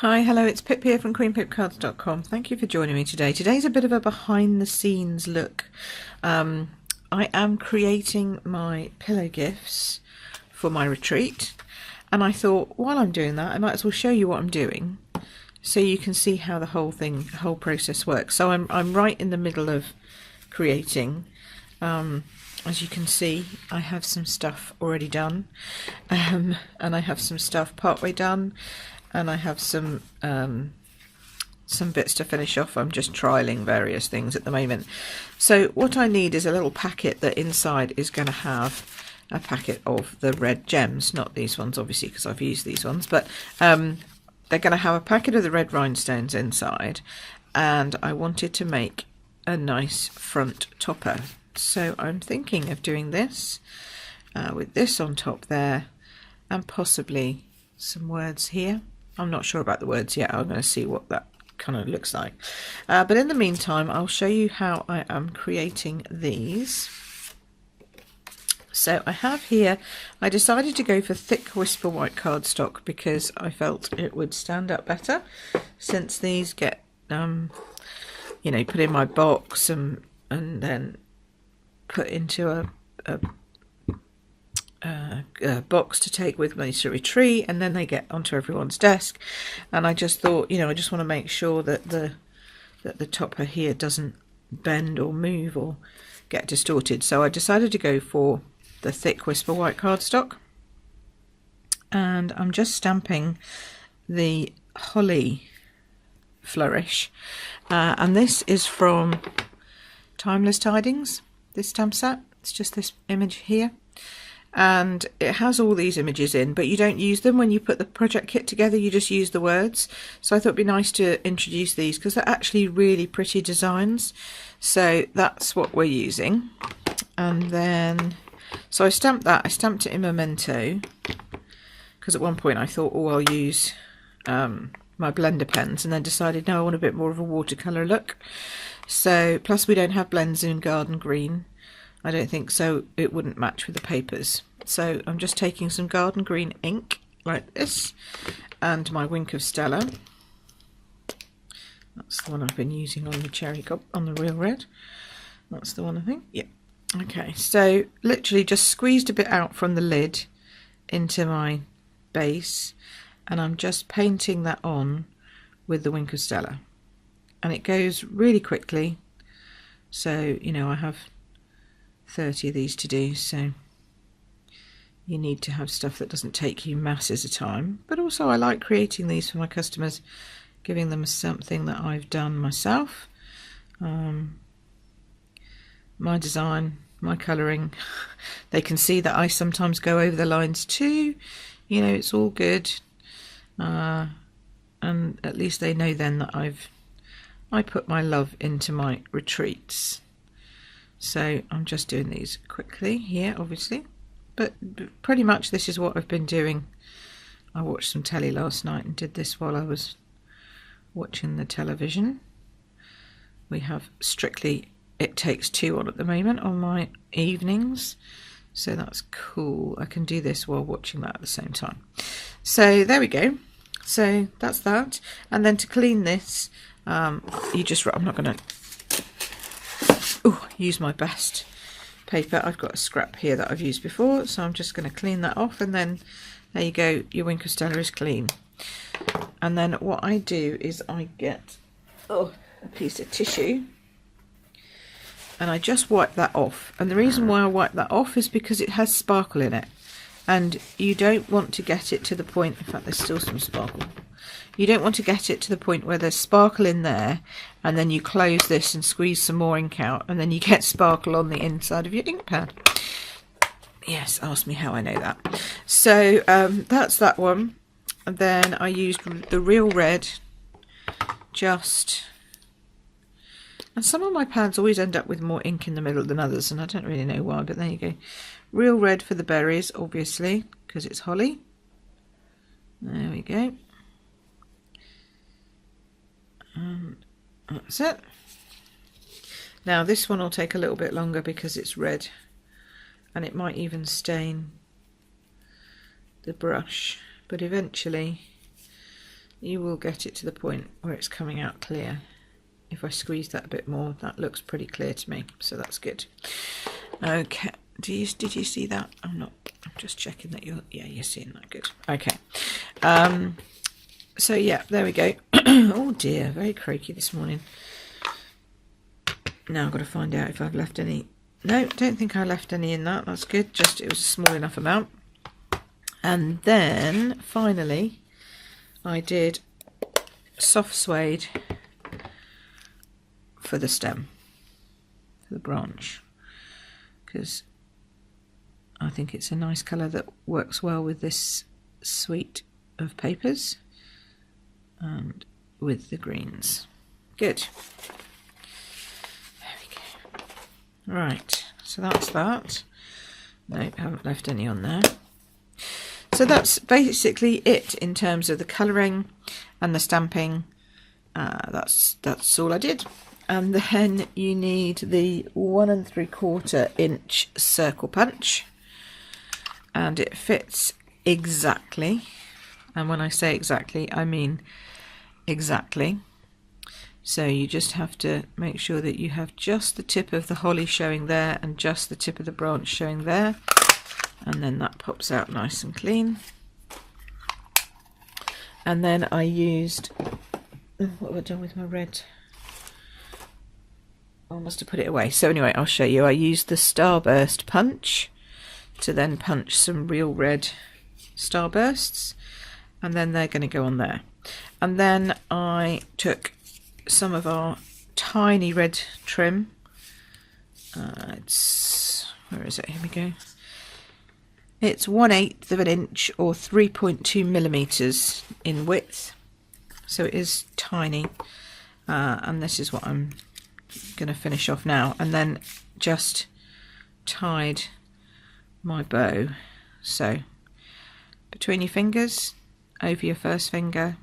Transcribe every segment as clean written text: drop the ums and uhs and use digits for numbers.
Hi, hello, it's Pip here from queenpipcards.com. Thank you for joining me today. Today's a bit of a behind the scenes look. I am creating my pillow gifts for my retreat, and I thought while I'm doing that I might as well show you what I'm doing so you can see how the whole process works. So I'm right in the middle of creating. As you can see, I have some stuff already done, and I have some stuff partway done, and I have some bits to finish off. I'm just trialing various things at the moment. So what I need is a little packet that inside is going to have a packet of the red gems, not these ones obviously because I've used these ones, but they're going to have a packet of the red rhinestones inside, and I wanted to make a nice front topper. So I'm thinking of doing this with this on top there, and possibly some words here. I'm not sure about the words yet. I'm going to see what that kind of looks like. But in the meantime, I'll show you how I am creating these. So I have here, I decided to go for thick Whisper white cardstock because I felt it would stand up better, since these get, you know, put in my box and then put into a box to take with me to retreat, and then they get onto everyone's desk. And I just thought, you know, I just want to make sure that the topper here doesn't bend or move or get distorted. So I decided to go for the thick Whisper white cardstock, and I'm just stamping the holly flourish, and this is from Timeless Tidings, this stamp set. It's just this image here, and it has all these images in, but you don't use them when you put the project kit together, you just use the words. So I thought it'd be nice to introduce these because they're actually really pretty designs. So that's what we're using. And then, so I stamped that, I stamped it in Memento, because at one point I thought, oh, I'll use my blender pens, and then decided no, I want a bit more of a watercolour look. So plus we don't have blends in garden green, I don't think, so it wouldn't match with the papers. So I'm just taking some garden green ink like this, and my Wink of Stella. That's the one I've been using on the cherry on the real red. That's the one, I think. Yeah. Okay, so literally just squeezed a bit out from the lid into my base, and I'm just painting that on with the Wink of Stella, and it goes really quickly. So, you know, I have 30 of these to do, so you need to have stuff that doesn't take you masses of time. But also I like creating these for my customers, giving them something that I've done myself. My design, my colouring, they can see that I sometimes go over the lines too, you know, it's all good, and at least they know then that I put my love into my retreats. So I'm just doing these quickly here, obviously, but pretty much this is what I've been doing. I watched some telly last night and did this while I was watching the television. We have Strictly It Takes Two on at the moment on my evenings, so that's cool. I can do this while watching that at the same time. So there we go. So that's that. And then to clean this, you just, I'm not going to use my best paper. I've got a scrap here that I've used before, so I'm just going to clean that off, and then there you go, your Wink of Stella is clean. And then what I do is I get a piece of tissue, and I just wipe that off. And the reason why I wipe that off is because it has sparkle in it, and you don't want to get it to the point, in fact there's still some sparkle, you don't want to get it to the point where there's sparkle in there, and then you close this and squeeze some more ink out, and then you get sparkle on the inside of your ink pad. Yes, ask me how I know that. So that's that one. And then I used the real red, and some of my pads always end up with more ink in the middle than others, and I don't really know why, but there you go. Real red for the berries, obviously, because it's holly. There we go. And that's it. Now this one will take a little bit longer because it's red, and it might even stain the brush, but eventually you will get it to the point where it's coming out clear. If I squeeze that a bit more, that looks pretty clear to me, so that's good. Okay, did you see that? I'm just checking that you're seeing that. Good. Okay. So yeah, there we go. Oh dear, very croaky this morning. Now I've got to find out if I've left any. No, don't think I left any in that. That's good. Just it was a small enough amount. And then finally, I did soft suede for the stem, for the branch, because I think it's a nice colour that works well with this suite of papers and with the greens. Good. There we go. Right, so that's that. No, haven't left any on there. So that's basically it in terms of the colouring and the stamping. That's all I did. And then you need the 1 3/4 inch circle punch, and it fits exactly. And when I say exactly, I mean exactly. So you just have to make sure that you have just the tip of the holly showing there and just the tip of the branch showing there, and then that pops out nice and clean. And then I used, what have I done with my red? I must have put it away. So anyway, I'll show you. I used the starburst punch to then punch some real red starbursts, and then they're going to go on there. And then I took some of our tiny red trim. Where is it? Here we go. It's 1/8 of an inch or 3.2 millimeters in width, so it is tiny. And this is what I'm going to finish off now, and then just tied my bow. So between your fingers, over your first finger,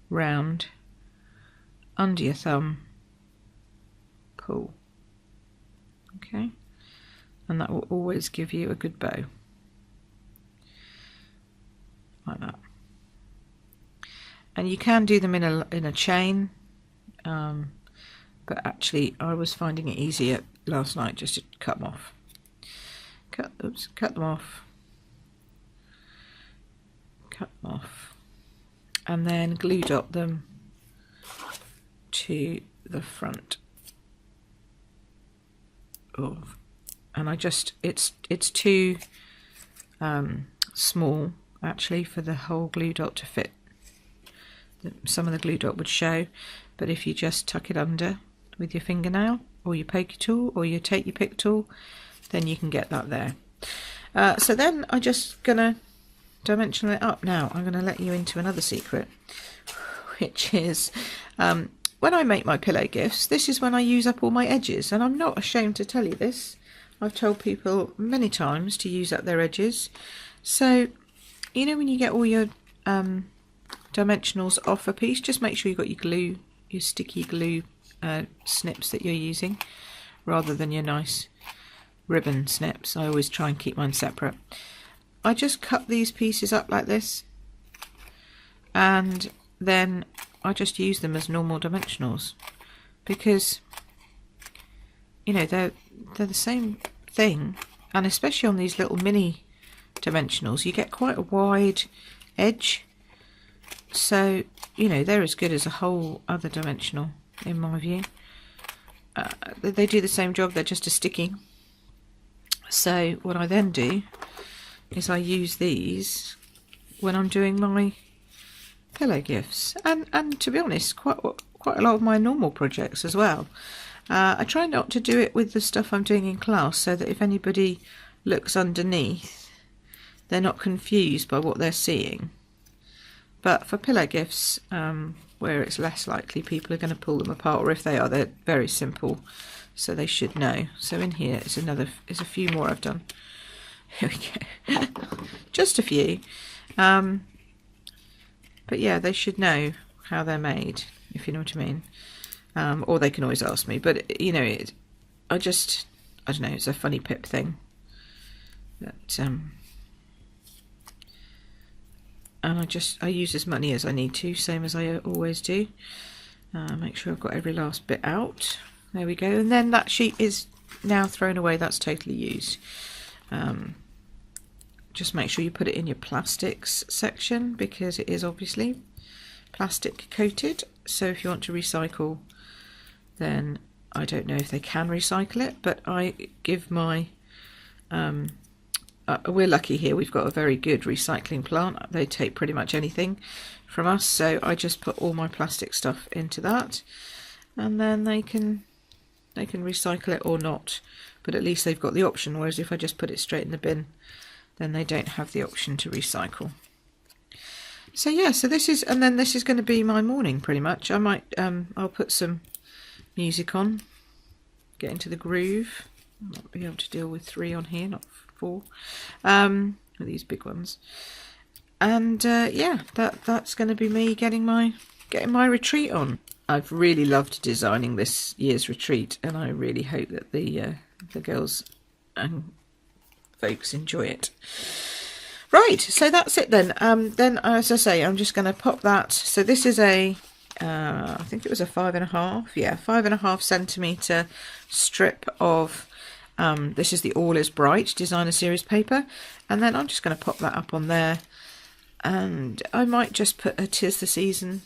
round, under your thumb, pull. Okay, and that will always give you a good bow, like that. And you can do them in a chain, but actually I was finding it easier last night just to cut them off. Cut them off, and then glue dot them to the front of, and I just, it's too small actually for the whole glue dot to fit. Some of the glue dot would show, but if you just tuck it under with your fingernail or your poker tool, or you take your pick tool, then you can get that there. So then I'm just gonna dimensional it up. Now I'm going to let you into another secret, which is when I make my pillow gifts, this is when I use up all my edges, and I'm not ashamed to tell you this. I've told people many times to use up their edges. So you know, when you get all your dimensionals off a piece, just make sure you've got your glue, your sticky glue snips that you're using, rather than your nice ribbon snips. I always try and keep mine separate. I just cut these pieces up like this, and then I just use them as normal dimensionals, because you know they're the same thing, and especially on these little mini dimensionals you get quite a wide edge, so you know they're as good as a whole other dimensional in my view. They do the same job, they're just a sticky. So what I then do is I use these when I'm doing my pillow gifts, and to be honest, quite a lot of my normal projects as well. I try not to do it with the stuff I'm doing in class, so that if anybody looks underneath, they're not confused by what they're seeing. But for pillow gifts, where it's less likely people are going to pull them apart, or if they are, they're very simple, so they should know. So in here is a few more I've done. Here we go. Just a few. But yeah, they should know how they're made, if you know what I mean. Or they can always ask me. But you know, I don't know, it's a funny pip thing. But and I use as many as I need to, same as I always do. Make sure I've got every last bit out. There we go, and then that sheet is now thrown away. That's totally used. Just make sure you put it in your plastics section, because it is obviously plastic coated. So if you want to recycle, then I don't know if they can recycle it, but I give my we're lucky here, we've got a very good recycling plant. They take pretty much anything from us, so I just put all my plastic stuff into that, and then they can recycle it or not, but at least they've got the option, whereas if I just put it straight in the bin, then they don't have the option to recycle. So yeah, so this is, and then this is going to be my morning pretty much. I might I'll put some music on, get into the groove. I might be able to deal with 3 on here, not 4, with these big ones. And yeah, that's going to be me getting my retreat on. I've really loved designing this year's retreat, and I really hope that the girls and folks enjoy it. Right, so that's it then. Then, as I say, I'm just going to pop that. So this is a, I think it was a 5.5, yeah, 5.5 centimetre strip of, this is the All Is Bright Designer Series paper. And then I'm just going to pop that up on there. And I might just put a 'Tis the Season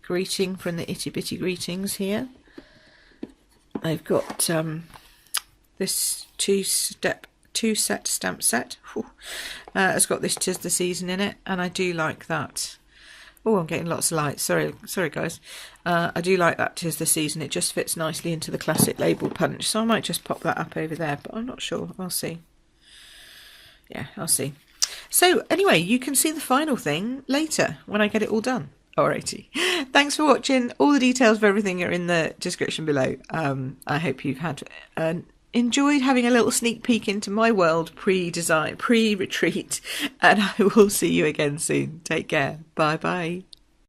greeting from the Itty Bitty Greetings here. I've got this two-set stamp set. It's got this 'Tis the Season in it, and I do like that. Oh, I'm getting lots of light. Sorry guys. I do like that 'Tis the Season. It just fits nicely into the classic label punch, so I might just pop that up over there, but I'm not sure. I'll see. Yeah, I'll see. So anyway, you can see the final thing later when I get it all done. Alrighty. Thanks for watching. All the details of everything are in the description below. I hope you've had enjoyed having a little sneak peek into my world pre-retreat, and I will see you again soon. Take care. Bye bye.